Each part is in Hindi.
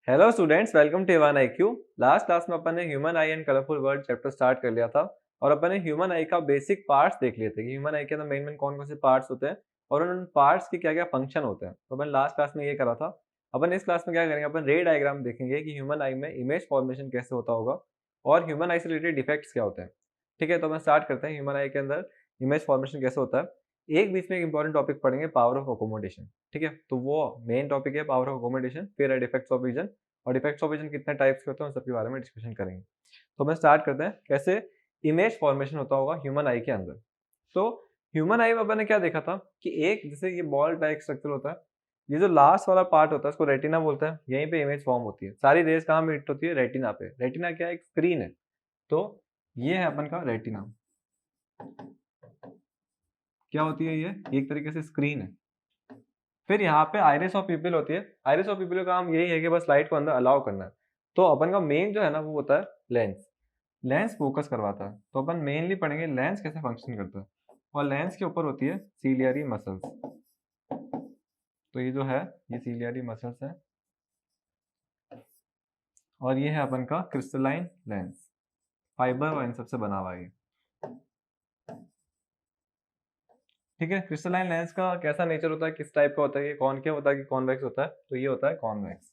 Hello students, welcome to Evan IQ. Last class में अपन ने human eye and colourful world chapter start कर लिया था और अपन ने ह्यूमन आई का बेसिक पार्ट्स देख लिए थे कि ह्यूमन आई के अंदर मेन कौन कौन से पार्ट्स होते हैं और उन पार्ट्स के क्या क्या फंक्शन होते हैं। तो अपन लास्ट क्लास में ये करा था। अपन इस क्लास में क्या करेंगे, अपन रे डायग्राम देखेंगे कि ह्यूमन आई में इमेज फॉर्मेशन कैसे होता होगा और ह्यूमन आई से रिलेटेड डिफेक्ट्स क्या होते हैं। ठीक है, तो अपन स्टार्ट करते हैं ह्यूमन आई के अंदर इमेज फॉर्मेशन कैसे होता है। एक बीच में एक इंपॉर्टेंट टॉपिक पढ़ेंगे, पावर ऑफ अकोमोडेशन। ठीक है, तो वो मेन टॉपिक है पावर ऑफ अकोमोडेशन, फिर है डिफेक्ट्स ऑफ विजन और डिफेक्ट्स ऑफ विजन कितने टाइप्स के होते हैं उन सबके बारे में डिस्कशन करेंगे। तो मैं स्टार्ट करते हैं कैसे इमेज फॉर्मेशन होता होगा ह्यूमन आई के अंदर। तो ह्यूमन आई में अपन ने क्या देखा था कि एक जैसे ये बॉल टाइप स्ट्रक्चर होता है, ये जो लास्ट वाला पार्ट होता है उसको रेटिना बोलते हैं। यहीं पे इमेज फॉर्म होती है, सारी रेज कहाँ मीट होती है? रेटिना पे। रेटिना क्या है? एक स्क्रीन है। तो ये है अपन का रेटिना। क्या होती है? ये एक तरीके से स्क्रीन है। फिर यहाँ पे आइरिस ऑफ पीपल होती है। आइरिस ऑफ पीपल का काम यही है कि बस लाइट को अंदर अलाउ करना है। तो अपन का मेन जो है ना वो होता है लेंस। लेंस फोकस करवाता है। तो अपन मेनली पढ़ेंगे लेंस कैसे फंक्शन करता है। और लेंस के ऊपर होती है सीलियरी मसल्स। तो ये जो है ये सीलियरी मसल्स है और ये है अपन का क्रिस्टलाइन लेंस। फाइबर और इन सबसे बना हुआ है ये। ठीक है, क्रिस्टलाइन लेंस का कैसा नेचर होता है, किस टाइप का होता है, ये कॉनकेव होता है कि कॉन्वेक्स होता है? तो ये होता है कॉन्वेक्स।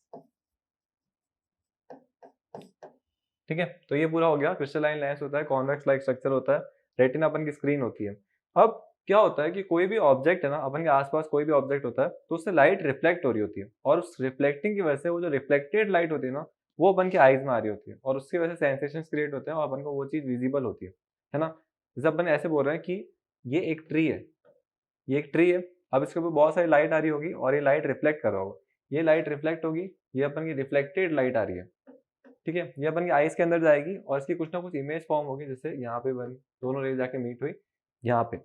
ठीक है, तो ये पूरा हो गया। क्रिस्टलाइन लेंस होता है, कॉन्वेक्स लाइक स्ट्रक्चर होता है, रेटिना अपन की स्क्रीन होती है। अब क्या होता है कि कोई भी ऑब्जेक्ट है ना, अपन के आसपास कोई भी ऑब्जेक्ट होता है तो उससे लाइट रिफ्लेक्ट हो रही होती है और उस रिफ्लेक्टिंग की वजह से वो जो रिफ्लेक्टेड लाइट होती है ना वो अपन के आईज में आ रही होती है और उसकी वजह से सेंसेशन क्रिएट होते हैं और अपन को वो चीज विजिबल होती है ना। जैसे अपन ऐसे बोल रहे हैं कि ये एक ट्री है, ये एक ट्री है। अब इसके ऊपर बहुत सारी लाइट आ रही होगी और ये लाइट रिफ्लेक्ट कर रहा होगा। ये लाइट रिफ्लेक्ट होगी, ये अपन की रिफ्लेक्टेड लाइट आ रही है। ठीक है, ये अपन की आईज के अंदर जाएगी और इसकी कुछ ना कुछ इमेज फॉर्म होगी। जैसे यहाँ पे बनी, दोनों रेज जाके मीट हुई यहाँ पे।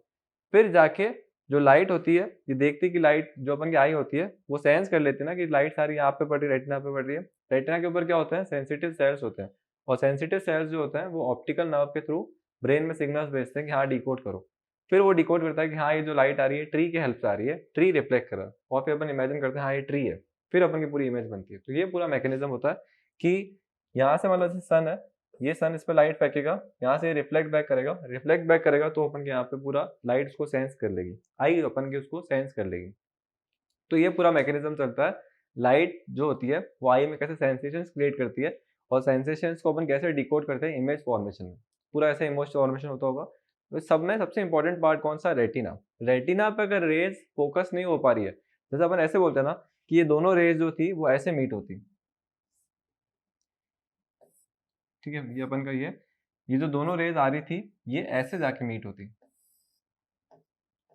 फिर जाके जो लाइट होती है, ये देखती कि लाइट जो अपन की आई होती है वो सेंस कर लेती है ना कि लाइट सारी यहाँ पे पड़ रही है, रेटिना पे पड़ रही है। रेटिना के ऊपर क्या होता है? सेंसिटिव सेल्स होते हैं और सेंसिटिव सेल्स जो होते हैं वो ऑप्टिकल नर्व के थ्रू ब्रेन में सिग्नल्स भेजते हैं कि हाँ डिकोड करो। फिर वो डिकोड करता है कि हाँ ये जो लाइट आ रही है ट्री के हेल्प से आ रही है, ट्री रिफ्लेक्ट कर रहा है और फिर अपन इमेजिन करते हैं हाँ ये ट्री है। फिर अपन की पूरी इमेज बनती है। तो ये पूरा मैकेनिज्म होता है कि यहाँ से मतलब जैसे सन है, ये सन इस पर लाइट फेंकेगा, यहाँ से रिफ्लेक्ट बैक करेगा, रिफ्लेक्ट बैक करेगा तो अपन के यहाँ पे पूरा लाइट उसको सेंस कर लेगी, आई अपन की उसको सेंस कर लेगी। तो ये पूरा मैकेनिज्म चलता है। लाइट जो होती है वो आई में कैसे सेंसेशन क्रिएट करती है और सेंसेशन को अपन कैसे डिकोड करते हैं इमेज फॉर्मेशन में। पूरा ऐसे इमेज फॉर्मेशन होता होगा। तो सब में सबसे इंपॉर्टेंट पार्ट कौन सा? रेटिना। रेटिना पे अगर रेज फोकस नहीं हो पा रही है, जैसे अपन ऐसे बोलते हैं ना कि ये दोनों रेज जो थी वो ऐसे मीट होती। ठीक है, ये अपन का ये जो दोनों रेज आ रही थी ये ऐसे जाके मीट होती।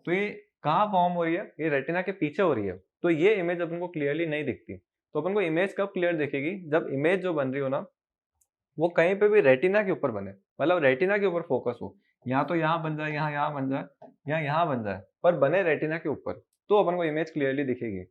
तो ये कहाँ फॉर्म हो रही है? ये रेटिना के पीछे हो रही है। तो ये इमेज अपन को क्लियरली नहीं दिखती। तो अपन को इमेज कब क्लियर दिखेगी? जब इमेज जो बन रही हो ना वो कहीं पे भी रेटिना के ऊपर बने, मतलब रेटिना के ऊपर फोकस हो। यहाँ तो यहाँ बन जाए, यहाँ बन जाए, यहाँ बन जाए, पर बने रेटिना के ऊपर, तो अपन को इमेज क्लियरली दिखेगी।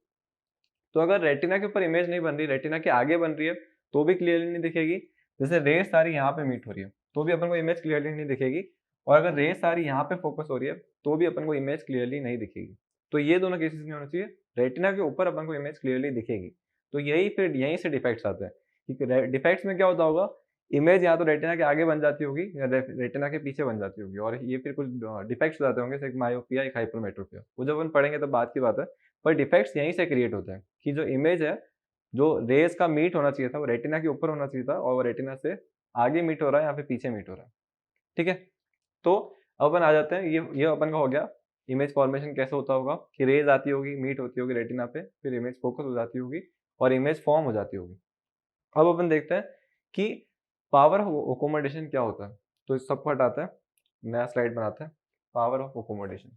तो अगर रेटिना के ऊपर इमेज नहीं बन रही, रेटिना के आगे बन रही है तो भी क्लियरली नहीं दिखेगी। जैसे रेस सारी यहाँ पे मीट हो रही है तो भी अपन को इमेज क्लियरली नहीं दिखेगी। और अगर रेस सारी यहाँ पे फोकस हो रही है तो भी अपन को इमेज क्लियरली नहीं दिखेगी। तो ये दोनों केसेस नहीं होना चाहिए, रेटिना के ऊपर अपन को इमेज क्लियरली दिखेगी। तो यही फिर यहीं से डिफेक्ट्स आते हैं कि डिफेक्ट्स में क्या होता होगा, इमेज या तो रेटिना के आगे बन जाती होगी या रेटिना के पीछे बन जाती होगी और ये फिर कुछ डिफेक्ट्स हो जाते होंगे, जैसे मायोपिया, एक हाइपरमेट्रोपिया। वो जब अपन पढ़ेंगे तो बात की बात है। पर डिफेक्ट्स यहीं से क्रिएट होते हैं कि जो इमेज है, जो रेस का मीट होना चाहिए था वो रेटिना के ऊपर होना चाहिए था और वो रेटिना से आगे मीट हो रहा है या फिर पीछे मीट हो रहा है। ठीक है, तो अब अपन आ जाते हैं, ये अपन का हो गया इमेज फॉर्मेशन कैसे होता होगा कि रेज आती होगी, मीट होती होगी रेटिना पे, फिर इमेज फोकस हो जाती होगी और इमेज फॉर्म हो जाती होगी। अब अपन देखते हैं कि पावर ऑफ अकोमोडेशन क्या होता है। तो इस सबको हटाते हैं, नया स्लाइड बनाते हैं, पावर ऑफ अकोमोडेशन।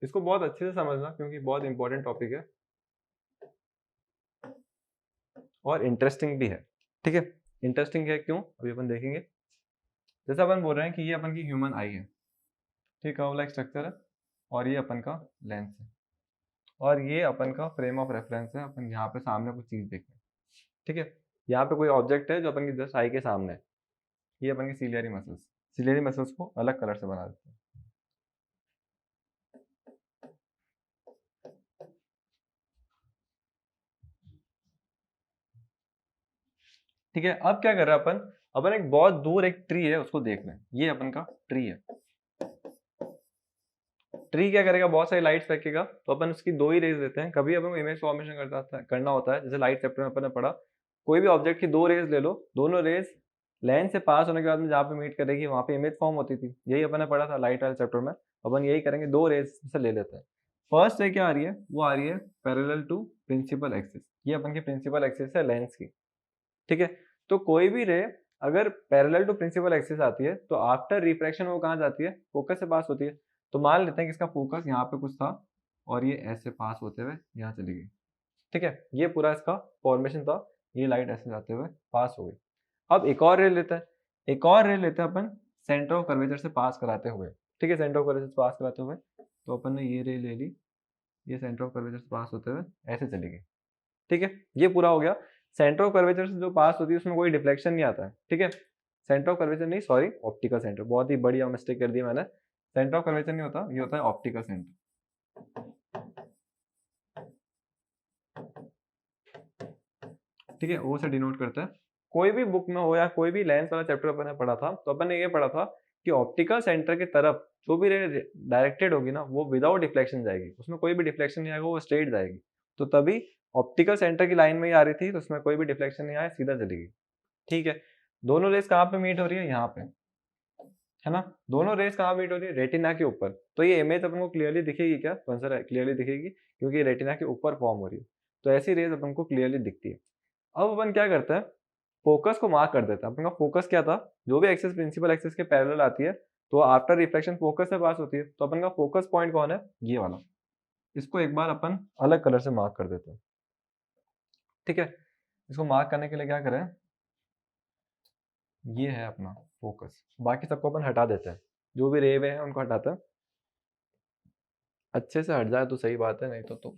इसको बहुत अच्छे से समझना क्योंकि बहुत इंपॉर्टेंट टॉपिक है और इंटरेस्टिंग भी है। ठीक है, इंटरेस्टिंग है क्यों अभी अपन देखेंगे। जैसे अपन बोल रहे हैं कि ये अपन की ह्यूमन आई है, ठीक है, लाइक स्ट्रक्चर है और ये अपन का लेंस है और ये अपन का फ्रेम ऑफ रेफरेंस है। अपन यहाँ पे सामने कुछ चीज देख रहे हैं। ठीक है, यहाँ पे कोई ऑब्जेक्ट है जो अपन की जस्ट आई के सामने है। ये अपन की सीलियरी मसल्स, सीलियरी मसल्स को अलग कलर से बना देते हैं। ठीक है, अब क्या कर रहे हैं अपन, अपन एक बहुत दूर एक ट्री है उसको देख रहे हैं, ये अपन का ट्री है। ट्री क्या करेगा, बहुत सारी लाइट्स फेंकेगा, तो अपन उसकी दो ही रेज देते हैं। कभी अपन को इमेज फॉर्मेशन करना होता है, जैसे लाइट चैप्टर में अपन ने पढ़ा, कोई भी ऑब्जेक्ट की दो रेज ले लो, दोनों रेज लेंस से पास होने के बाद में जहाँ पे मीट करेगी वहां पे इमेज फॉर्म होती थी, यही अपन ने पढ़ा था लाइट वाले चैप्टर में। अपन यही करेंगे, दो रेज से ले लेते हैं। फर्स्ट रे क्या आ रही है, वो आ रही है पैरेलल टू प्रिंसिपल एक्सिस, ये अपन की प्रिंसिपल एक्सिस है लेंस की। ठीक है, तो कोई भी रे अगर पैरेलल टू प्रिंसिपल एक्सिस आती है तो आफ्टर रिफ्रैक्शन वो कहाँ जाती है, फोकस से पास होती है। तो मान लेते हैं कि इसका फोकस यहाँ पे कुछ था और ये ऐसे पास होते हुए यहाँ चली गई। ठीक है, ये पूरा इसका फॉर्मेशन था, ये लाइट ऐसे जाते हुए पास हो गई। अब एक और रे लेते हैं, एक और रे लेते हैं अपन सेंटर ऑफ कर्वेचर से पास कराते हुए। ठीक है, सेंटर ऑफ कर्वेचर से पास कराते हुए, तो अपन ने ये रे ले ली, ये सेंटर ऑफ कर्वेचर से पास होते हुए ऐसे चली गई। ठीक है, ये पूरा हो गया। सेंटर ऑफ कर्वेचर से जो पास होती है उसमें कोई डिफ्लेक्शन नहीं आता है। ठीक है, सेंटर ऑफ कर्वेचर नहीं, सॉरी, ऑप्टिकल सेंटर, बहुत ही बढ़िया मिस्टेक कर दी मैंने। सेंटर ऑफ कर्वेचर नहीं होता, ये होता है ऑप्टिकल सेंटर। ठीक है, ओ से डिनोट करता है। कोई भी बुक में हो या कोई भी लेंस वाला चैप्टर अपन ने पढ़ा था, तो अपन ने ये पढ़ा था कि ऑप्टिकल सेंटर की तरफ जो भी रे डायरेक्टेड होगी ना, वो विदाउट डिफ्लेक्शन जाएगी, उसमें कोई भी डिफ्लेक्शन नहीं आएगा, वो स्ट्रेट जाएगी। तो तभी ऑप्टिकल सेंटर की लाइन में ही आ रही थी, तो उसमें कोई भी डिफ्लेक्शन नहीं आया, सीधा चलेगी। ठीक है, दोनों रेस कहाँ पे मीट हो रही है, यहाँ पे, है ना। दोनों रेस कहाँ मीट हो रही है, रेटिना के ऊपर। तो ये इमेज अपन को क्लियरली दिखेगी क्या, तो आंसर है क्लियरली दिखेगी, क्योंकि रेटिना के ऊपर फॉर्म हो रही है। तो ऐसी रेस अपन को क्लियरली दिखती है। अब अपन क्या करते हैं, फोकस को मार्क कर देते हैं। अपन का फोकस क्या था, जो भी एक्सिस प्रिंसिपल एक्सिस के पैरेलल आती है तो आफ्टर रिफ्लेक्शन फोकस से पास होती है। तो अपन का फोकस पॉइंट कौन है, ये वाला। इसको एक बार अपन अलग कलर से मार्क कर देते हैं। ठीक है, इसको मार्क करने के लिए क्या करें, ये है अपना फोकस, बाकी सबको अपन हटा देते हैं, जो भी रे वे हैं उनको हटाते हैं। अच्छे से हट जाए तो सही बात है, नहीं तो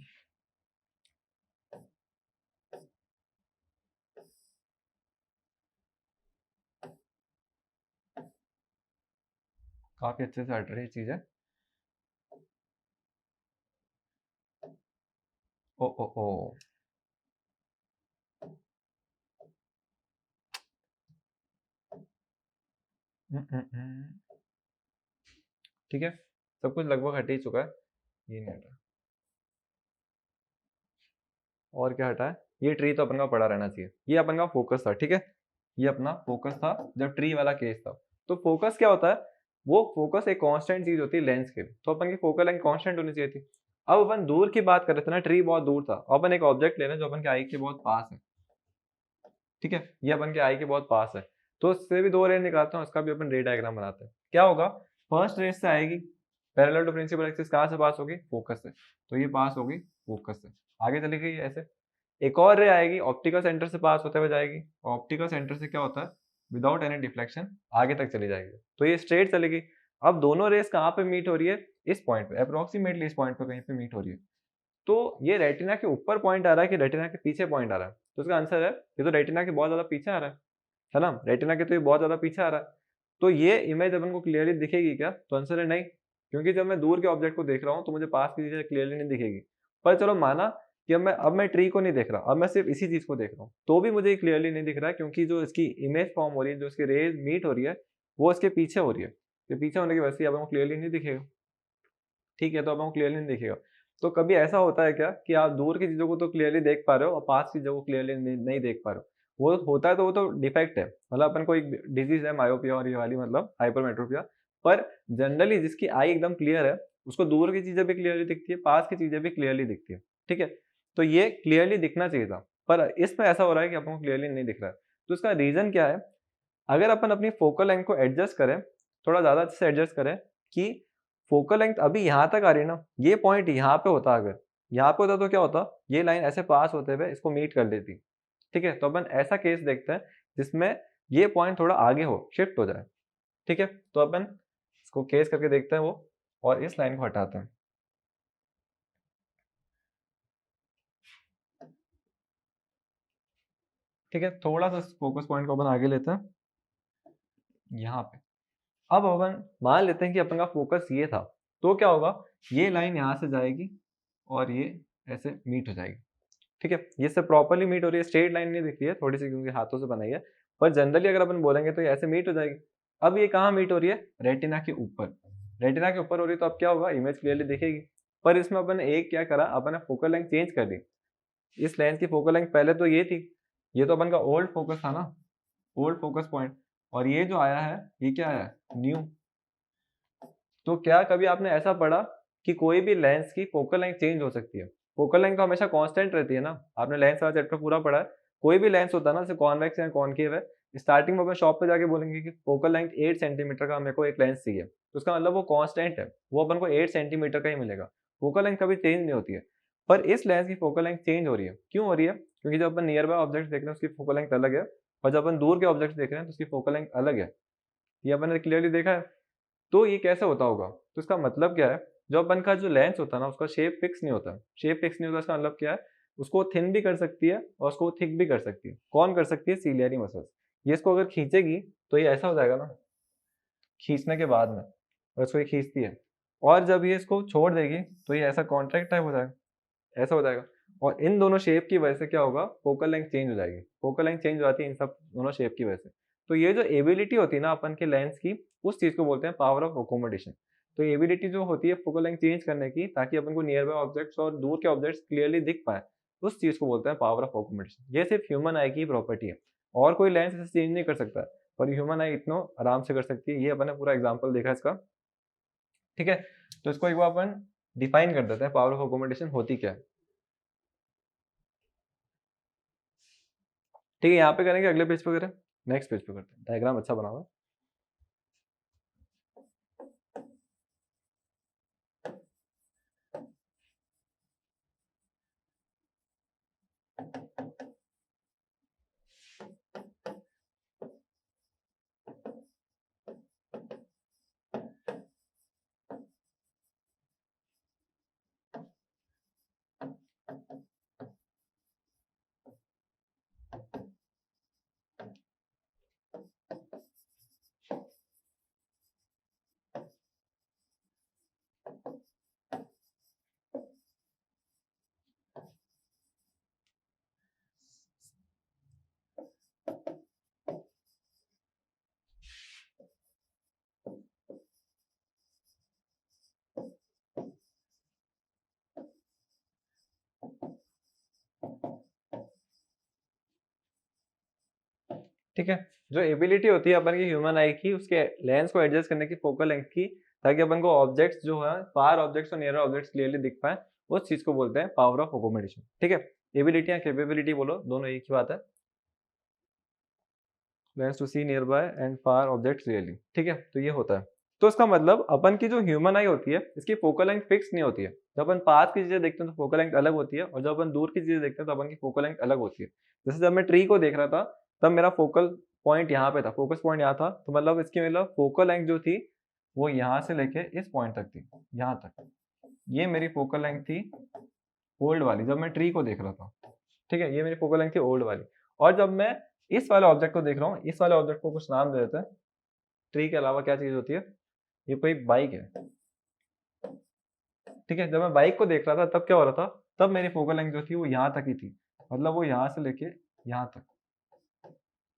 काफी अच्छे से हट रही चीज है। ओ ओ ओ, ठीक है, सब कुछ लगभग हट ही चुका है, ये नहीं हटा। और क्या हटा है, ये ट्री तो अपन का पड़ा रहना चाहिए, ये अपन का फोकस था। ठीक है, ये अपना फोकस था जब ट्री वाला केस था। तो फोकस क्या होता है, वो फोकस एक कांस्टेंट चीज होती है लेंस के लिए, तो अपन की फोकल लेंथ कांस्टेंट होनी चाहिए थी। अब अपन दूर की बात कर रहे थे ना, ट्री बहुत दूर था, अपन एक ऑब्जेक्ट ले रहे हैं जो अपन के आई के बहुत पास है। ठीक है, ये अपन के आई के बहुत पास है, तो उससे भी दो रे निकालते हैं, उसका भी अपन रे डायग्राम बनाते हैं। क्या होगा, फर्स्ट रेस से आएगी पैरेलल टू प्रिंसिपल एक्सिस, कहाँ से पास होगी, फोकस से, तो ये पास होगी फोकस से, आगे चली गई ऐसे। एक और रे आएगी, ऑप्टिकल सेंटर से पास होते हुए जाएगी, ऑप्टिकल सेंटर से क्या होता है, विदाउट एनी डिफ्लेक्शन आगे तक चली जाएगी, तो ये स्ट्रेट चलेगी। अब दोनों रेस कहाँ पे मीट हो रही है, इस पॉइंट पे, अप्रोक्सीमेटली इस पॉइंट पे कहीं पे मीट हो रही है। तो ये रेटिना के ऊपर पॉइंट आ रहा है कि रेटिना के पीछे पॉइंट आ रहा है, तो इसका आंसर है ये तो रेटिना के बहुत ज्यादा पीछे आ रहा है ना, रेटिना के तो ये बहुत ज्यादा पीछे आ रहा है। तो ये इमेज अपन को क्लियरली दिखेगी क्या, तो आंसर है नहीं, क्योंकि जब मैं दूर के ऑब्जेक्ट को देख रहा हूँ तो मुझे पास की चीजें क्लियरली नहीं दिखेगी। पर चलो माना कि अब मैं ट्री को नहीं देख रहा, अब मैं सिर्फ इसी चीज को देख रहा हूँ, तो भी मुझे क्लियरली नहीं दिख रहा है, क्योंकि जो इसकी इमेज फॉर्म हो रही है, जो इसकी रेज मीट हो रही है, वो इसके पीछे हो रही है। तो पीछे होने की वजह से अब हमको क्लियरली नहीं दिखेगा। ठीक है, तो अब हमको क्लियरली नहीं दिखेगा। तो कभी ऐसा होता है क्या कि आप दूर की चीजों को तो क्लियरली देख पा रहे हो और पास की चीजों को क्लियरली नहीं देख पा रहे हो, वो होता है तो वो तो डिफेक्ट है, मतलब अपन को एक डिजीज है मायोपिया और ये वाली, मतलब हाइपरमेट्रोपिया। पर जनरली जिसकी आई एकदम क्लियर है, उसको दूर की चीजें भी क्लियरली दिखती है, पास की चीजें भी क्लियरली दिखती है। ठीक है, तो ये क्लियरली दिखना चाहिए था, पर इसमें ऐसा हो रहा है कि अपन को क्लियरली नहीं दिख रहा है। तो इसका रीजन क्या है, अगर अपन अपनी फोकल लेंथ को एडजस्ट करें, थोड़ा ज्यादा अच्छे से एडजस्ट करें, कि फोकल लेंथ अभी यहाँ तक आ रही है ना, ये पॉइंट यहाँ पे होता, अगर यहाँ पे होता तो क्या होता, ये लाइन ऐसे पास होते हुए इसको मीट कर लेती। ठीक है, तो अपन ऐसा केस देखते हैं जिसमें ये पॉइंट थोड़ा आगे हो, शिफ्ट हो जाए। ठीक है, तो अपन इसको केस करके देखते हैं वो, और इस लाइन को हटाते हैं। ठीक है, थोड़ा सा फोकस पॉइंट को अपन आगे लेते हैं यहाँ पे। अब अपन मान लेते हैं कि अपन का फोकस ये था, तो क्या होगा, ये लाइन यहाँ से जाएगी और ये ऐसे मीट हो जाएगी। ठीक है, ये सब प्रॉपर्ली मीट हो रही है, स्ट्रेट लाइन नहीं दिख रही है थोड़ी सी क्योंकि हाथों से बनाई है, पर जनरली अगर अपन बोलेंगे तो ये ऐसे मीट हो जाएगी। अब ये कहाँ मीट हो रही है? रेटिना के ऊपर। रेटिना के ऊपर हो रही है तो अब क्या होगा? इमेज क्लियरली दिखेगी। पर इसमें अपन ने एक क्या करा, अपन ने फोकल लेंथ चेंज कर दी। इस लेंस की फोकल लेंथ पहले तो ये थी, ये तो अपन का ओल्ड फोकस था ना, ओल्ड फोकस पॉइंट, और ये जो आया है ये क्या आया? न्यू। तो क्या कभी आपने ऐसा पढ़ा कि कोई भी लेंस की फोकल लेंथ चेंज हो सकती है? फोकल लेंथ तो हमेशा कांस्टेंट रहती है ना। आपने लेंस वाला चैप्टर पूरा पढ़ा है। कोई भी लेंस होता है ना, जैसे कॉन्वेक्स या कॉनकेव है, स्टार्टिंग में अपन शॉप पे जाके बोलेंगे कि फोकल लेंथ 8 सेंटीमीटर का मेरे को एक लेंस चाहिए, तो उसका मतलब वो कांस्टेंट है, वो अपन को 8 सेंटीमीटर का ही मिलेगा। फोकल लेंथ कभी चेंज नहीं होती है। पर इस लेंस की फोकल लेंथ चेंज हो रही है। क्यों हो रही है? क्योंकि जब अपन नियर बाय ऑब्जेक्ट देख रहे हैं उसकी फोकल लेंथ अलग है, और जब अपन दूर के ऑब्जेक्ट देख रहे हैं तो उसकी फोकल लेंथ अलग है। ये अपन ने क्लियरली देखा है। तो ये कैसे होता होगा? तो इसका मतलब क्या है? जो अपन का जो लेंस होता है ना, उसका शेप फिक्स नहीं होता। शेप फिक्स नहीं होता इसका मतलब क्या है? उसको थिन भी कर सकती है और उसको थिक भी कर सकती है। कौन कर सकती है? Ciliary muscles. ये इसको अगर खींचेगी तो ये ऐसा हो जाएगा ना, खींचने के बाद में, और इसको ये खींचती है, और जब ये इसको छोड़ देगी तो ये ऐसा कॉन्ट्रैक्ट टाइप हो जाएगा, ऐसा हो जाएगा। और इन दोनों शेप की वजह से क्या होगा? फोकल लेंथ चेंज हो जाएगी। फोकल लेंथ चेंज हो जाती है इन सब दोनों शेप की वजह से। तो ये जो एबिलिटी होती है ना अपन के लेंस की, उस चीज को बोलते हैं पावर ऑफ अकोमोडेशन। तो एबिलिटी जो होती है फोकल लेंथ चेंज करने की, ताकि अपन को नियर बाय ऑब्जेक्ट्स और दूर के ऑब्जेक्ट्स क्लियरली दिख पाए, उस चीज को बोलते हैं पावर ऑफ अकोमोडेशन। ये सिर्फ ह्यूमन आई की प्रॉपर्टी है, और कोई लेंस इसे चेंज नहीं कर सकता, पर ह्यूमन आई इतना आराम से कर सकती है। ये अपन ने पूरा एग्जाम्पल देखा इसका। ठीक है, तो इसको एक बार अपन डिफाइन कर देते हैं, पावर ऑफ अकोमोडेशन होती क्या है। ठीक है, यहाँ पे करेंगे, अगले पेज पे करें, नेक्स्ट पेज पे करते हैं, डायग्राम अच्छा बना हुआ है। ठीक है, जो एबिलिटी होती है अपन की ह्यूमन आई की, उसके लेंस को एडजस्ट करने की, फोकल लेंथ की, ताकि अपन को ऑब्जेक्ट्स जो है, फार ऑब्जेक्ट्स और नियर ऑब्जेक्ट्स क्लियरली दिख पाए, उस चीज को बोलते हैं पावर ऑफ अकोमोडेशन। ठीक है, एबिलिटी या कैपेबिलिटी बोलो, दोनों एक ही बात है। Lens to see nearby and far objects clearly. ठीक है, तो ये होता है। तो इसका मतलब अपन की जो ह्यूमन आई होती है, इसकी फोकल लेंथ फिक्स नहीं होती है। जब अपन पास की चीजें देखते हैं तो फोकल लेंथ अलग होती है, और जब अपन दूर की चीजें देखते हैं तो अपन की फोकल लेंथ अलग होती है। जैसे जब मैं ट्री को देख रहा था, तब मेरा फोकल पॉइंट यहाँ पे था, फोकस पॉइंट यहाँ था, तो मतलब इसकी मतलब फोकल लेंथ जो थी वो यहाँ से लेके इस पॉइंट तक थी, यहाँ तक। ये मेरी फोकल लेंथ थी ओल्ड वाली, जब मैं ट्री को देख रहा था। ठीक है, ये मेरी फोकल लेंथ थी ओल्ड वाली। और जब मैं इस वाले ऑब्जेक्ट को देख रहा हूँ, इस वाले ऑब्जेक्ट को कुछ नाम दे देते हैं। ट्री के अलावा क्या चीज होती है? ये कोई बाइक है। ठीक है, जब मैं बाइक को देख रहा था तब क्या हो रहा था? तब मेरी फोकल लेंथ जो थी वो यहाँ तक ही थी, मतलब वो यहाँ से लेके यहाँ तक।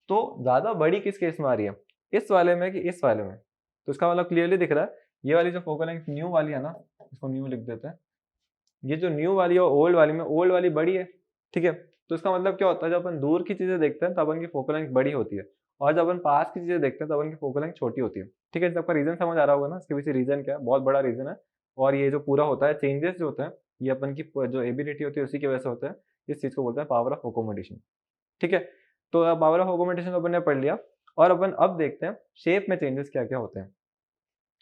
तो ज्यादा बड़ी किस केस में आ रही है? इस वाले में कि इस वाले में? तो इसका मतलब क्लियरली दिख रहा है, ये वाली जो फोकल लेंथ न्यू वाली है ना, इसको न्यू लिख देते हैं। ये जो न्यू वाली और ओल्ड वाली में, ओल्ड वाली बड़ी है। ठीक है, तो इसका मतलब क्या होता है? जब अपन दूर की चीजें देखते हैं तब अपन की फोकल लेंथ बड़ी होती है, और जब अपन पास की चीजें देखते हैं तब अपन की फोकल लेंथ छोटी होती है। ठीक है, सबका रीजन समझ आ रहा होगा ना, इसके पीछे रीजन क्या है? बहुत बड़ा रीजन है। और ये जो पूरा होता है, चेंजेस जो होते हैं, ये अपन की जो एबिलिटी होती है उसी की वजह से होता है। इस चीज को बोलते हैं पावर ऑफ अकोमोडेशन। ठीक है, तो पावर ऑफ अकोमोडेशन अपन ने पढ़ लिया, और अपन अब देखते हैं शेप में चेंजेस क्या क्या होते हैं।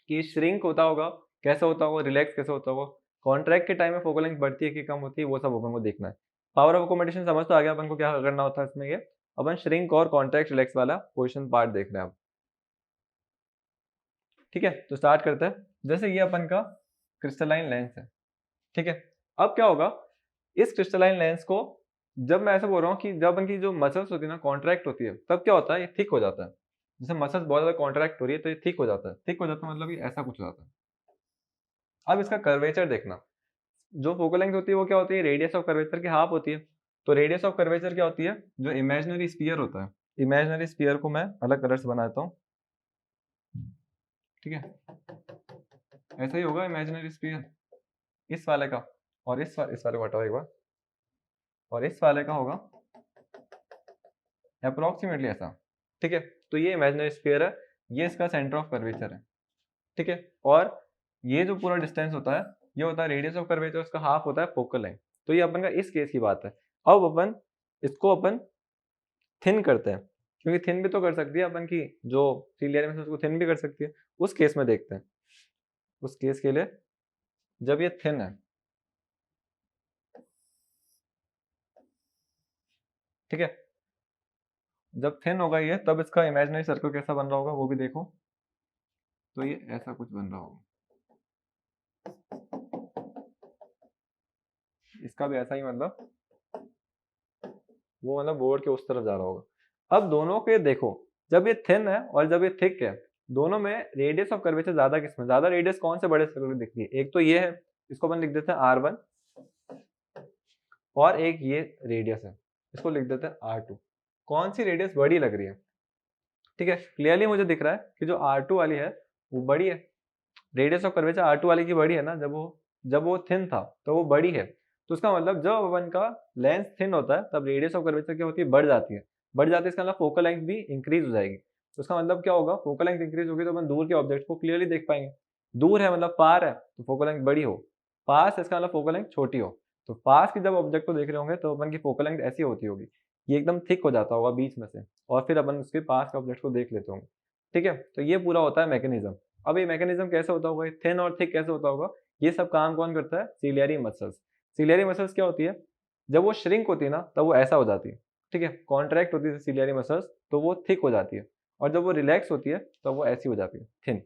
कि श्रिंक होता होगा, कैसे होता होगा, रिलैक्स कैसे होता होगा, कॉन्ट्रैक्ट के टाइम में फोकल लेंथ बढ़ती है कि कम होती है, वो सब अपन को देखना है। पावर ऑफ अकोमोडेशन समझ तो आ गया अपन को क्या करना होता है इसमें। ये अपन श्रिंक और कॉन्ट्रैक्ट रिलैक्स वाला क्वेश्चन पार्ट देख रहे हैं अब। ठीक है, तो स्टार्ट करते हैं। जैसे ये अपन का क्रिस्टलाइन लेंस है। ठीक है, अब क्या होगा? इस क्रिस्टलाइन लेंस को, जब मैं ऐसा बोल रहा हूँ कि जब इनकी जो मसल्स होती है ना कॉन्ट्रैक्ट होती है, तब क्या होता है? ये थिक हो जाता है। जैसे मसल्स बहुत ज्यादा कॉन्ट्रैक्ट हो रही है तो ये थिक हो जाता है। थिक हो जाता है मतलब ये ऐसा कुछ हो जाता है। अब इसका कर्वेचर देखना। जो फोकल लेंथ होती है वो क्या होती है? रेडियस ऑफ कर्वेचर की हाफ होती है। तो रेडियस ऑफ कर्वेचर क्या होती है, जो इमेजिनरी स्फीयर होता है, इमेजिनरी स्फीयर को मैं अलग कलर से बनाता हूँ, ठीक है, ऐसा ही होगा इमेजिनरी स्फीयर इस वाले का, और इस वाले को हटाओ एक बार, और इस वाले का होगा अप्रोक्सीमेटली ऐसा, ठीक है। तो ये इमेजिनरी स्फीयर है, ये इसका सेंटर ऑफ कर्वेचर है, ठीक है। और ये जो पूरा डिस्टेंस होता है ये होता है रेडियस ऑफ कर्वेचर, उसका हाफ होता है फोकल लेंथ। तो ये अपन का इस केस की बात है। अब अपन इसको अपन थिन करते हैं, क्योंकि थिन भी तो कर सकती है अपन की जो सीलियर में उसको थिन भी कर सकती है। उस केस में देखते हैं, उस केस के लिए जब ये थिन है, ठीक है, जब थिन होगा ये, तब इसका इमेजिनरी सर्कल कैसा बन रहा होगा वो भी देखो। तो ये ऐसा कुछ बन रहा होगा, इसका भी ऐसा ही, मतलब वो मतलब बोर्ड के उस तरफ जा रहा होगा। अब दोनों के देखो, जब ये थिन है और जब ये थिक है, दोनों में रेडियस ऑफ कर्वेचर ज्यादा किसमें, ज्यादा रेडियस कौन से बड़े सर्कल में दिखती है, एक तो ये है, इसको अपन लिख देते हैं R1, और एक ये रेडियस है, इसको लिख देते हैं R2। कौन सी रेडियस बड़ी लग रही है, ठीक है, क्लियरली मुझे दिख रहा है कि जो R2 वाली है वो बड़ी है, रेडियस ऑफ कर्वेचर R2 वाली की बड़ी है ना, जब वो थिन था तो वो बड़ी है। तो उसका मतलब जब अपन का लेंथ थिन होता है तब रेडियस ऑफ कर्वेचर क्या होती है, बढ़ जाती है, बढ़ जाती है, इसका मतलब फोकल लेंथ भी इंक्रीज हो जाएगी। तो उसका मतलब क्या होगा, फोकल लेंथ इंक्रीज होगी तो अपन दूर के ऑब्जेक्ट को क्लियरली देख पाएंगे। दूर है मतलब पार है तो फोकल लेंथ बड़ी हो, पास है इसका मतलब फोकल लेंथ छोटी हो। तो पास की जब ऑब्जेक्ट को देख रहे होंगे तो अपन की फोकल लेंथ ऐसी होती होगी, ये एकदम थिक हो जाता होगा बीच में से, और फिर अपन उसके पास के ऑब्जेक्ट को देख लेते होंगे, ठीक है। तो ये पूरा होता है मैकेनिज्म। अब ये मैकेनिज्म कैसे होता होगा, थिन और थिक कैसे होता होगा, ये सब काम कौन करता है, सिलियरी मसल्स। सिलियरी मसल्स क्या होती है, जब वो श्रिंक होती है ना तब वो ऐसा हो जाती है, ठीक है, कॉन्ट्रैक्ट होती है सिलियरी मसल्स तो वो थिक हो जाती है, और जब वो रिलैक्स होती है तो वो ऐसी हो जाती है, थिन,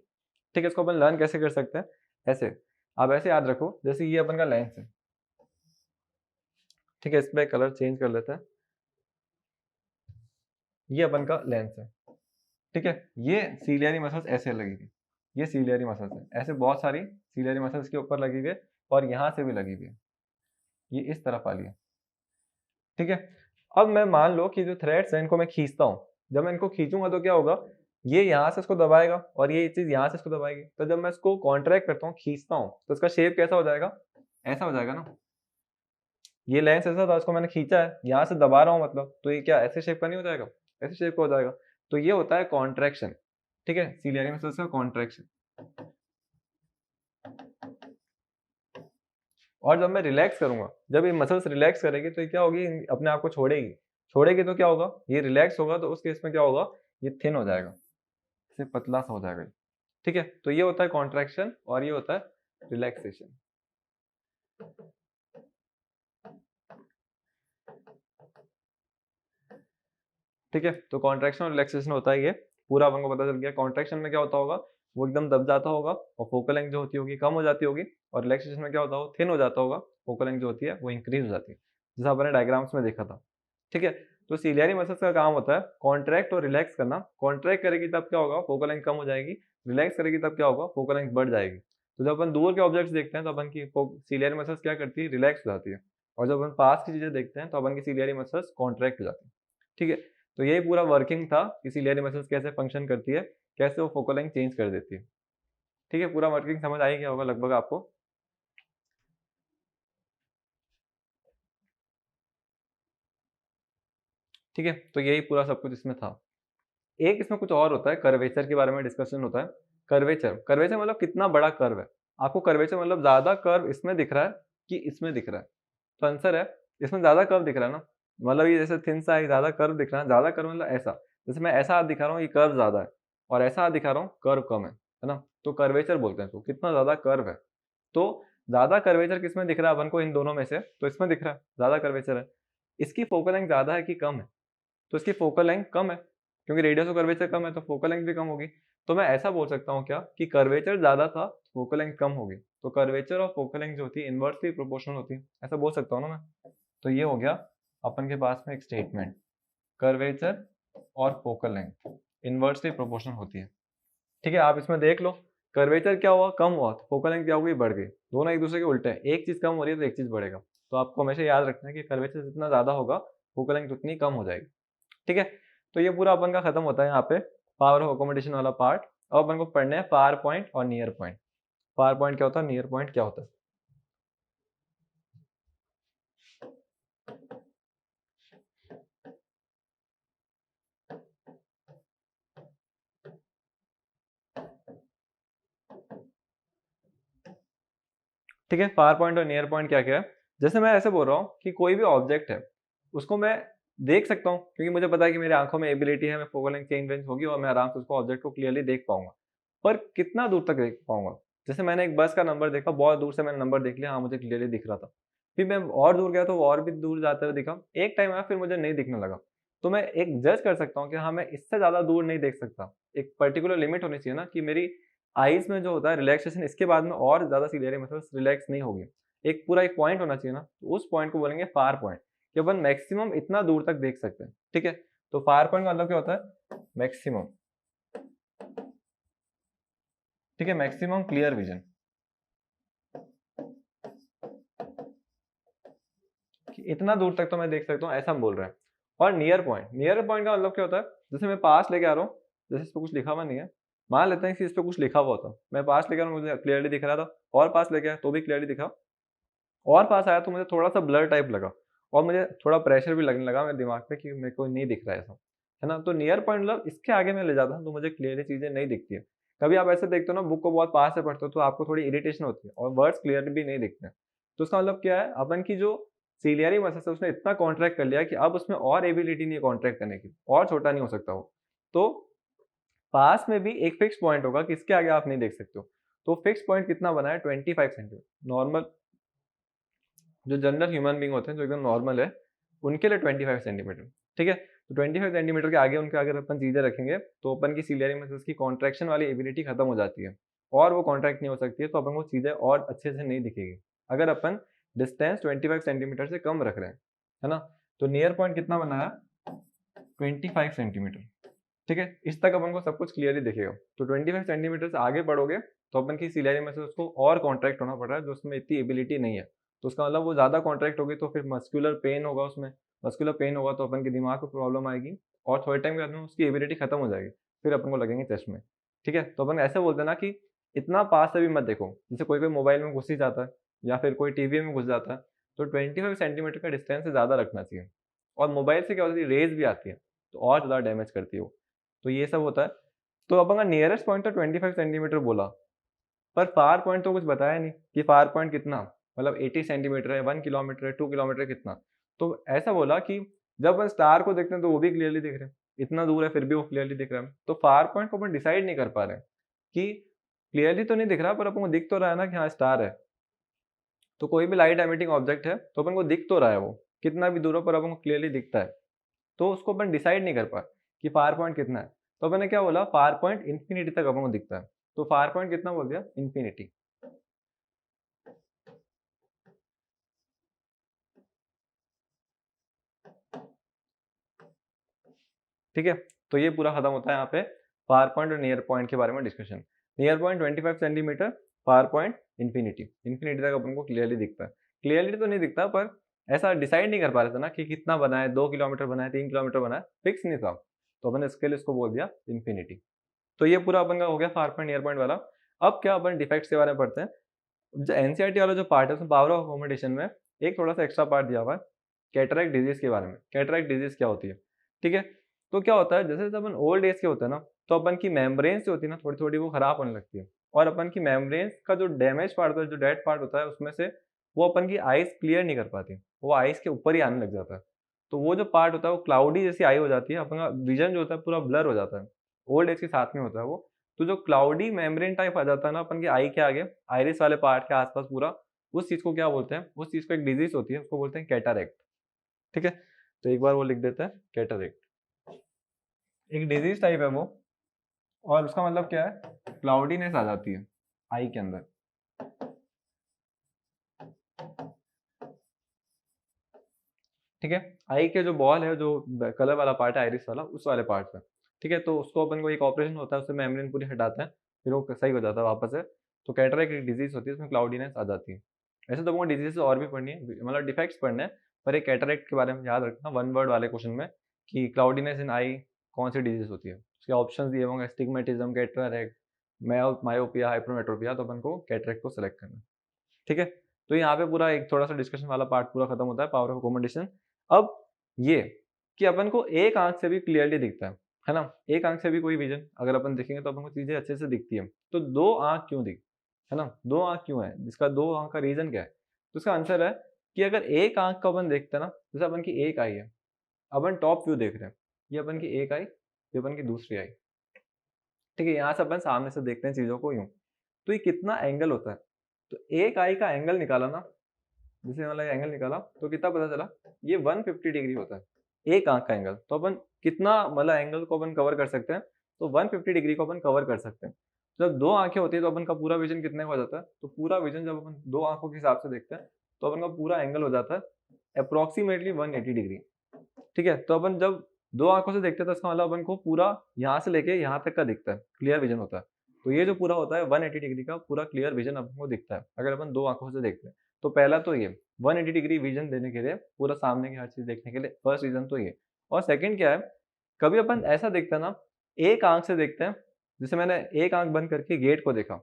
ठीक है। इसको अपन लर्न कैसे कर सकते हैं, ऐसे आप ऐसे याद रखो, जैसे ये अपन का लेंस है, ठीक है, इस पे कलर चेंज कर लेते हैं, ये अपन का लेंस है, ठीक है, ये सीलियरी मसल्स ऐसे लगेगी, ये सीलियरी मसल्स है, ऐसे बहुत सारी सीलियरी मसल्स के ऊपर लगी हुई है, और यहाँ से भी लगी हुई है, ये इस तरफ वाली है, ठीक है। अब मैं मान लो कि जो थ्रेड्स हैं इनको मैं खींचता हूँ, जब मैं इनको खींचूंगा तो क्या होगा, ये यहाँ से इसको दबाएगा और ये चीज यहाँ से इसको दबाएगी। तो जब मैं इसको कॉन्ट्रैक्ट करता हूँ, खींचता हूँ, तो इसका शेप कैसा हो जाएगा, ऐसा हो जाएगा ना। ये लेंस ऐसा था, इसको मैंने खींचा है, यहाँ से दबा रहा हूँ मतलब, तो ये क्या ऐसे शेप का नहीं हो जाएगा, ऐसे शेप का हो जाएगा। तो ये होता है कॉन्ट्रैक्शन, ठीक है, सीलियरी मसल्स का कॉन्ट्रैक्शन। और जब मैं रिलैक्स करूंगा, जब ये मसल्स रिलैक्स करेगी तो ये क्या होगी, अपने आप को छोड़ेगी, छोड़ेगी तो क्या होगा, ये रिलैक्स होगा, तो उस केस में क्या होगा, ये थिन हो जाएगा, इसे पतला सा हो जाएगा, ठीक है। तो ये होता है कॉन्ट्रैक्शन और ये होता है रिलैक्सेशन, ठीक है। तो कॉन्ट्रैक्शन और रिलैक्सेशन होता है ये, पूरा अपन को पता चल गया। कॉन्ट्रैक्शन में क्या होता होगा, वो एकदम दब जाता होगा और फोकल लेंथ जो होती होगी कम हो जाती होगी, और रिलैक्सेशन में क्या होता होगा, थिन हो जाता होगा, फोकल लेंथ जो होती है वो इंक्रीज हो जाती है, जैसा अपने डायग्राम्स में देखा था, ठीक है। तो सीलियरी मसल्स का काम होता है कॉन्ट्रैक्ट और रिलैक्स करना। कॉन्ट्रैक्ट करेगी तब क्या होगा, फोकल लेंथ कम हो जाएगी, रिलैक्स करेगी तब क्या होगा, फोकल लेंथ बढ़ जाएगी। तो जब अपन दूर के ऑब्जेक्ट्स देखते हैं तो अपन की सीलियरी मसल्स क्या करती है, रिलैक्स हो जाती है, और जब अपन पास की चीजें देखते हैं तो अपन की सीलियरी मसल्स कॉन्ट्रैक्ट हो जाती है, ठीक है। तो यही पूरा वर्किंग था कि सीलियरी मसल्स कैसे फंक्शन करती है, कैसे वो फोकल लेंथ चेंज कर देती है, ठीक है। पूरा वर्किंग समझ आई गया होगा लगभग आपको, ठीक है। तो यही पूरा सब कुछ इसमें था। एक इसमें कुछ और होता है, कर्वेचर के बारे में डिस्कशन होता है। कर्वेचर, कर्वेचर मतलब कितना बड़ा कर्व है। आपको कर्वेचर मतलब ज्यादा कर्व इसमें दिख रहा है कि इसमें दिख रहा है, तो आंसर है इसमें ज्यादा कर्व दिख रहा है ना, मतलब ये जैसे थिन सा है, ज्यादा कर्व दिख रहा है, ज्यादा कर्व मतलब ऐसा, जैसे मैं ऐसा हाथ दिखा रहा हूँ ये कर्व ज्यादा है, और ऐसा हाथ दिखा रहा हूँ कर्व कम है ना, तो कर्वेचर बोलते हैं। तो कितना ज्यादा कर्व है, तो ज्यादा कर्वेचर किसमें दिख रहा है अपन को, इन दोनों में से तो इसमें दिख रहा है ज्यादा कर्वेचर है। इसकी फोकल लेंथ ज्यादा है कि कम है, तो इसकी फोकल लेंथ कम है, क्योंकि रेडियस ऑफ कर्वेचर कम है तो फोकल लेंथ भी कम होगी। तो मैं ऐसा बोल सकता हूँ क्या, कि कर्वेचर ज्यादा था, फोकल लेंथ कम होगी, तो कर्वेचर और फोकल लेंथ जो होती है इनवर्सली प्रोपोर्शनल होती है, ऐसा बोल सकता हूँ ना मैं। तो ये हो गया अपन के पास में एक स्टेटमेंट, कर्वेचर और फोकल लेंथ इनवर्सली प्रोपोर्शनल होती है, ठीक है। आप इसमें देख लो, कर्वेचर क्या हुआ, कम हुआ, तो फोकल लेंथ क्या होगी, बढ़ गई, दोनों एक दूसरे के उल्टे हैं, एक चीज कम हो रही है तो एक चीज बढ़ेगा। तो आपको हमेशा याद रखना है कि कर्वेचर जितना ज़्यादा होगा फोकल लेंथ उतनी कम हो जाएगी। ठीक है, तो ये पूरा अपन का खत्म होता है यहाँ पे पावर ऑफ अकोमोडेशन वाला पार्ट। अब अपन को पढ़ना है फार पॉइंट और नियर पॉइंट। फार पॉइंट क्या होता है, नियर पॉइंट क्या होता है। ठीक है, फार पॉइंट और नियर पॉइंट क्या क्या है। जैसे मैं ऐसे बोल रहा हूँ कि कोई भी ऑब्जेक्ट है उसको मैं देख सकता हूँ क्योंकि मुझे पता है कि मेरी आंखों में एबिलिटी है, मैं फोकल लेंथ चेंज रेंज होगी और मैं आराम से उसको ऑब्जेक्ट को क्लियरली देख पाऊंगा। पर कितना दूर तक देख पाऊंगा। जैसे मैंने एक बस का नंबर देखा, बहुत दूर से मैंने नंबर देख लिया, हाँ मुझे क्लियरली दिख रहा था। फिर मैं और दूर गया तो वो और भी दूर जाते हुए दिखा, एक टाइम आया फिर मुझे नहीं दिखने लगा। तो मैं एक जज कर सकता हूँ कि हाँ मैं इससे ज्यादा दूर नहीं देख सकता। एक पर्टिकुलर लिमिट होनी चाहिए ना कि मेरी आईज में जो होता है रिलैक्सेशन, इसके बाद में और ज्यादा सी देर मतलब रिलैक्स नहीं होगी। एक पूरा एक पॉइंट होना चाहिए ना, तो उस पॉइंट को बोलेंगे फार पॉइंट, कि अपन मैक्सिमम इतना दूर तक देख सकते हैं। ठीक है, तो फार पॉइंट का मतलब क्या होता है, मैक्सिमम। ठीक है, मैक्सिमम क्लियर विजन, इतना दूर तक तो मैं देख सकता हूँ, ऐसा हम बोल रहे हैं। और नियर पॉइंट, नियर पॉइंट का मतलब क्या होता है, जैसे मैं पास लेके आ रहा हूँ, जैसे इस पर कुछ लिखा हुआ नहीं है, मान लेते हैं कि इस पर कुछ लिखा हुआ था, मैं पास लेके आ रहा हूँ, मुझे क्लियरली दिख रहा था, और पास लेके आया तो भी क्लियरली दिखा, और पास आया तो मुझे थोड़ा सा ब्लर टाइप लगा, और मुझे थोड़ा प्रेशर भी लगने लगा मेरे दिमाग पे कि मेरे को नहीं दिख रहा है ऐसा, है ना। तो नियर पॉइंट मतलब इसके आगे मैं ले जाता हूँ तो मुझे क्लियरली चीजें नहीं दिखती है। कभी आप ऐसे देखते हो ना, बुक को बहुत पास से पढ़ते हो तो आपको थोड़ी इरिटेशन होती है और वर्ड्स क्लियर भी नहीं दिखते हैं। तो उसका मतलब क्या है, अपन की जो सीलियरी मसल है उसने इतना कॉन्ट्रैक्ट कर लिया कि अब उसमें और एबिलिटी नहीं है कॉन्ट्रैक्ट करने की, और छोटा नहीं हो सकता वो। तो पास में भी एक फिक्स पॉइंट होगा कि इसके आगे आप नहीं देख सकते हो। तो फिक्स पॉइंट कितना बना है, 25 सेंटीमीटर। नॉर्मल जो जनरल ह्यूमन बींग होते हैं जो एकदम नॉर्मल है, उनके लिए 25 सेंटीमीटर। ठीक है, तो 25 सेंटीमीटर के आगे उनके अगर अपन चीजें रखेंगे तो अपन की सीलियरी मसल्स की कॉन्ट्रैक्शन वाली एबिलिटी खत्म हो जाती है, और वो कॉन्ट्रैक्ट नहीं हो सकती है, तो अपन को चीजें और अच्छे से नहीं दिखेगी अगर अपन डिस्टेंस 25 सेंटीमीटर से कम रख रहे हैं, है ना। तो नियर पॉइंट कितना बनाया, 25 सेंटीमीटर। ठीक है, इस तक अपन को सब कुछ क्लियरली दिखेगा। तो 25 सेंटीमीटर से आगे बढ़ोगे तो अपन की सीलियरी मसल्स को और कॉन्ट्रैक्ट होना पड़ रहा है, जो उसमें इतनी एबिलिटी नहीं है। तो उसका मतलब वो ज़्यादा कॉन्ट्रैक्ट होगी तो फिर मस्कुलर पेन होगा उसमें, मस्कुलर पेन होगा तो अपन के दिमाग को प्रॉब्लम आएगी, और थोड़े टाइम के बाद में उसकी एबिलिटी खत्म हो जाएगी, फिर अपन को लगेंगे चश्मे। ठीक है, तो अपन ऐसे बोलते हैं ना कि इतना पास से भी मत देखो, जैसे कोई कोई मोबाइल में घुस ही जाता है या फिर कोई टीवी में घुस जाता है, तो 25 सेंटीमीटर का डिस्टेंस से ज़्यादा रखना चाहिए। और मोबाइल से क्या होती है, रेज भी आती है तो और ज़्यादा डैमेज करती है वो। तो ये सब होता है। तो अपन का नियरेस्ट पॉइंट तो 25 सेंटीमीटर बोला, पर फार पॉइंट तो कुछ बताया नहीं कि फार पॉइंट कितना, मतलब 80 सेंटीमीटर है, 1 किलोमीटर है, 2 किलोमीटर कितना। तो ऐसा बोला कि जब अपन स्टार को देखते हैं तो वो भी क्लियरली दिख रहे हैं, इतना दूर है फिर भी वो क्लियरली दिख रहा है। तो फार पॉइंट को अपन डिसाइड नहीं कर पा रहे हैं कि क्लियरली तो नहीं दिख रहा, पर अपन को दिख तो रहा है ना कि हाँ स्टार है। तो कोई भी लाइट एमिटिंग ऑब्जेक्ट है तो अपन को दिख तो रहा है, वो कितना भी दूर हो पर अपन को क्लियरली दिखता है। तो उसको अपन डिसाइड नहीं कर पाए कि फार पॉइंट कितना है। तो अपन ने क्या बोला, फार पॉइंट इन्फिनिटी तक अपन को दिखता है। तो फार पॉइंट कितना बोल दिया, इन्फिनिटी। ठीक है, तो ये पूरा खत्म होता है यहाँ पे फार पॉइंट और नियर पॉइंट के बारे में discussion. Near point 25 centimetre, far point infinity. Infinity तक अपन को क्लियरली दिखता है। क्लियरली तो नहीं दिखता, पर ऐसा डिसाइड नहीं कर पा रहे थे ना कि कितना बना है, 2 किलोमीटर बना है, 3 किलोमीटर बना है, फिक्स नहीं था। तो अपन इसके लिए इसको बोल दिया इन्फिनिटी। तो ये पूरा अपन का हो गया फार पॉइंट नियर पॉइंट वाला। अब क्या, अपन डिफेक्ट्स के बारे में पढ़ते हैं। जो एनसीईआरटी वाला जो पार्ट है उसमें पावर ऑफ अकोमोडेशन में एक थोड़ा सा एक्स्ट्रा पार्ट दिया हुआ है कैटरेक्ट डिजीज के बारे में। कैटरेक्ट डिजीज क्या होती है, ठीक है। तो क्या होता है, जैसे जैसे अपन ओल्ड एज के होते हैं ना, तो अपन की मेम्ब्रेन्स जो होती है ना, थोड़ी थोड़ी वो खराब होने लगती है, और अपन की मेम्ब्रेन्स का जो डैमेज पार्ट होता है, जो डेड पार्ट होता है, उसमें से वो अपन की आईज क्लियर नहीं कर पाती, वो आईज के ऊपर ही आने लग जाता है। तो वो जो पार्ट होता है वो क्लाउडी जैसी आई हो जाती है, अपन का विजन जो होता है पूरा ब्लर हो जाता है। ओल्ड एज के साथ में होता है वो। तो जो क्लाउडी मेम्ब्रेन टाइप आ जाता है ना अपन की आई के आगे, आइरिस वाले पार्ट के आसपास पूरा, उस चीज को क्या बोलते हैं, उस चीज को एक डिजीज होती है, उसको बोलते हैं कैटारेक्ट। ठीक है, तो एक बार वो लिख देते हैं, कैटारेक्ट एक डिजीज टाइप है वो, और उसका मतलब क्या है, क्लाउडीनेस आ जाती है आई के अंदर। ठीक है, आई के जो बॉल है, जो कलर वाला पार्ट है आइरिस वाला, उस वाले पार्ट पे। ठीक है, तो उसको अपन को एक ऑपरेशन होता है, उससे मेम्ब्रेन पूरी हटाते हैं, फिर वो सही हो जाता है वापस से। तो कैटरेक्ट एक डिजीज होती है, उसमें क्लाउडीनेस आ जाती है। ऐसे तो मुझे डिजीजेस और भी पढ़नी है, मतलब डिफेक्ट्स पढ़ने हैं, पर एक कैटरेक्ट के बारे में याद रखना वन वर्ड वाले क्वेश्चन में कि क्लाउडीनेस इन आई कौन सी डिजीज होती है। उसके ऑप्शंस दिए होंगे, स्टिग्मेटिज्म, कैटरेक्ट, मायोपिया, हाइपरमेट्रोपिया, तो अपन को कैटरेक्ट को सेलेक्ट करना है। ठीक है, तो यहाँ पे पूरा एक थोड़ा सा डिस्कशन वाला पार्ट पूरा खत्म होता है, पावर ऑफ अकोमोडेशन। अब ये कि अपन को एक आंख से भी क्लियरली दिखता है ना, एक आंख से भी कोई विजन अगर अपन देखेंगे तो अपन को चीजें अच्छे से दिखती है, तो दो आंख क्यों दिख, है ना, दो आंख क्यों है, जिसका दो आंख का रीजन क्या है? तो इसका आंसर है कि अगर एक आंख का अपन देखते हैं ना, जैसे अपन की एक आई है, अपन टॉप व्यू देख रहे हैं, ये अपन की एक आई, ये अपन की दूसरी आई, ठीक है, यहाँ से अपन सामने से देखते हैं चीजों को यूं, तो ये कितना एंगल होता है, तो एक आई का एंगल निकाला ना, जैसे वाला एंगल निकाला तो कितना पता चला, ये 150 डिग्री होता है एक आंख का एंगल। तो अपन कितना मतलब एंगल को अपन कवर कर सकते हैं, तो 150 डिग्री को अपन कवर कर सकते हैं। जब दो आंखें होती है तो अपन का पूरा विजन कितने का हो जाता है, तो पूरा विजन जब अपन दो आंखों के हिसाब से देखते हैं तो अपन का पूरा एंगल हो जाता है अप्रोक्सीमेटली 180 डिग्री। ठीक है, तो अपन जब दो आंखों से देखते हैं तो इसका मतलब अपन को पूरा यहाँ से लेके यहाँ तक का दिखता है, क्लियर विजन होता है। तो ये जो पूरा होता है 180 डिग्री का पूरा क्लियर विजन अपन को दिखता है अगर अपन दो आंखों से देखते हैं। तो पहला तो ये 180 डिग्री विजन देने के लिए, पूरा सामने की हर चीज देखने के लिए, फर्स्ट रीजन तो ये। और सेकंड क्या है, कभी अपन ऐसा देखते हैं ना, एक आंख से देखते हैं, जैसे मैंने एक आंख बंद करके गेट को देखा,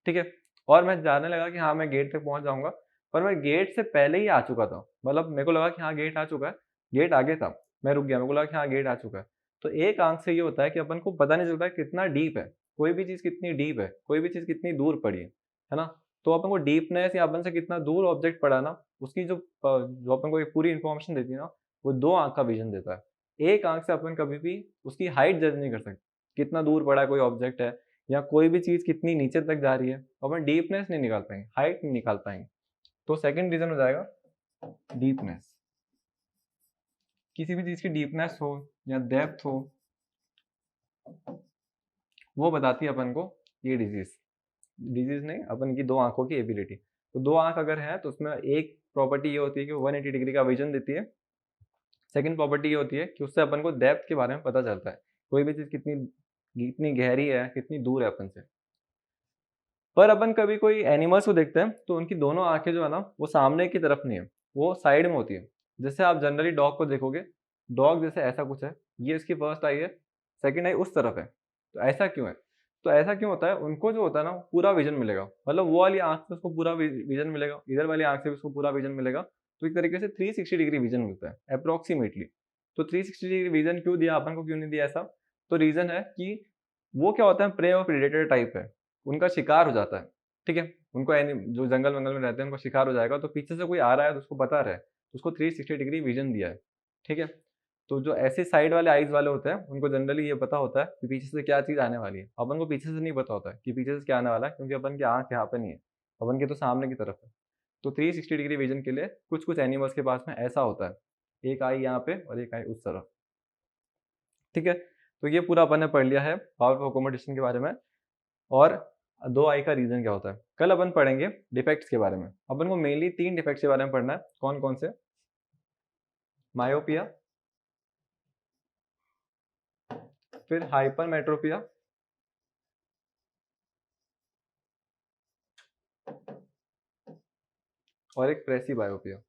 ठीक है, और मैं जानने लगा कि हाँ मैं गेट तक पहुंच जाऊंगा, पर मैं गेट से पहले ही आ चुका था, मतलब मेरे को लगा कि हाँ गेट आ चुका है, गेट आगे था, मैं रुक गया, मेरे को लगा कि हाँ गेट आ चुका है। तो एक आंख से ये होता है कि अपन को पता नहीं चलता है कितना डीप है, कोई भी चीज कितनी डीप है, कोई भी चीज कितनी दूर पड़ी है ना। तो अपन को डीपनेस या अपन से कितना दूर ऑब्जेक्ट पड़ा ना, उसकी जो अपन को एक पूरी इन्फॉर्मेशन देती है ना, वो दो आंख का विजन देता है। एक आंख से अपन कभी भी उसकी हाइट जज नहीं कर सकते, कितना दूर पड़ा है कोई ऑब्जेक्ट है, या कोई भी चीज कितनी नीचे तक जा रही है, तो अपन डीपनेस नहीं निकाल पाएंगे, हाइट नहीं निकाल पाएंगे। तो सेकंड रीजन हो जाएगा डीपनेस। किसी भी चीज की डीपनेस हो या डेप्थ हो, वो बताती है अपन को ये डिजीज, डिजीज नहीं, अपन की दो आंखों की एबिलिटी। तो दो आंख अगर है तो उसमें एक प्रॉपर्टी ये होती है कि वो 180 डिग्री का विजन देती है। सेकंड प्रॉपर्टी ये होती है कि उससे अपन को डेप्थ के बारे में पता चलता है, कोई भी चीज कितनी कितनी गहरी है, कितनी दूर है अपन से। पर अपन कभी कोई एनिमल्स को देखते हैं तो उनकी दोनों आंखें जो है ना, वो सामने की तरफ नहीं है, वो साइड में होती है। जैसे आप जनरली डॉग को देखोगे, डॉग जैसे ऐसा कुछ है, ये इसकी फर्स्ट आई है, सेकंड आई उस तरफ है, तो ऐसा क्यों है? तो ऐसा क्यों होता है, उनको जो होता है ना पूरा विजन मिलेगा, मतलब वो वाली आंख से उसको पूरा विजन मिलेगा, इधर वाली आंख से भी उसको पूरा विजन मिलेगा। तो एक तरीके से 360 डिग्री विजन मिलता है अप्रोक्सीमेटली। तो 360 डिग्री विजन क्यों दिया अपन को, क्यों नहीं दिया ऐसा? तो रीजन है कि वो क्या होता है, प्रे और प्रेडेटर टाइप है, उनका शिकार हो जाता है। ठीक है, उनको जो जंगल वंगल में रहते हैं उनको शिकार हो जाएगा, तो पीछे से कोई आ रहा है तो उसको पता रहे, तो उसको 360 डिग्री विजन दिया है। ठीक है, तो जो ऐसे साइड वाले आइज वाले होते हैं उनको जनरली ये पता होता है कि पीछे से क्या चीज आने वाली है। अपन को पीछे से नहीं पता होता है कि पीछे से क्या आने वाला है, क्योंकि अपन की आंख यहाँ पे नहीं है, अपन के तो सामने की तरफ है। तो 360 डिग्री विजन के लिए कुछ कुछ एनिमल्स के पास में ऐसा होता है, एक आई यहाँ पे और एक आई उस तरफ। ठीक है, तो ये पूरा अपन ने पढ़ लिया है पावर ऑफ अकोमोडेशन के बारे में, और दो आई का रीजन क्या होता है। कल अपन पढ़ेंगे डिफेक्ट्स के बारे में। अपन को मेनली 3 डिफेक्ट्स के बारे में पढ़ना है। कौन कौन से? मायोपिया, फिर हाइपरमेट्रोपिया, और एक प्रेसिबायोपिया।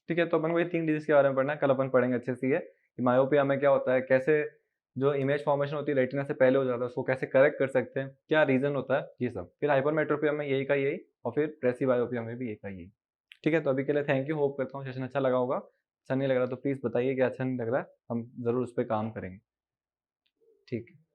ठीक है, तो अपन को ये 3 डिजीज के बारे में पढ़ना है। कल अपन पढ़ेंगे अच्छे से ये कि मायोपिया में क्या होता है, कैसे जो इमेज फॉर्मेशन होती है रेटिना से पहले हो जाता है, उसको कैसे करेक्ट कर सकते हैं, क्या रीजन होता है, ये सब। फिर हाइपरमेट्रोपिया में यही का यही, और फिर प्रेसिबायोपिया में भी यही का यही। ठीक है, तो अभी के लिए थैंक यू, होप करता हूँ सेशन अच्छा लगा होगा। अच्छा नहीं लग रहा तो प्लीज़ बताइए कि अच्छा नहीं लग रहा है, हम ज़रूर उस पर काम करेंगे। ठीक है।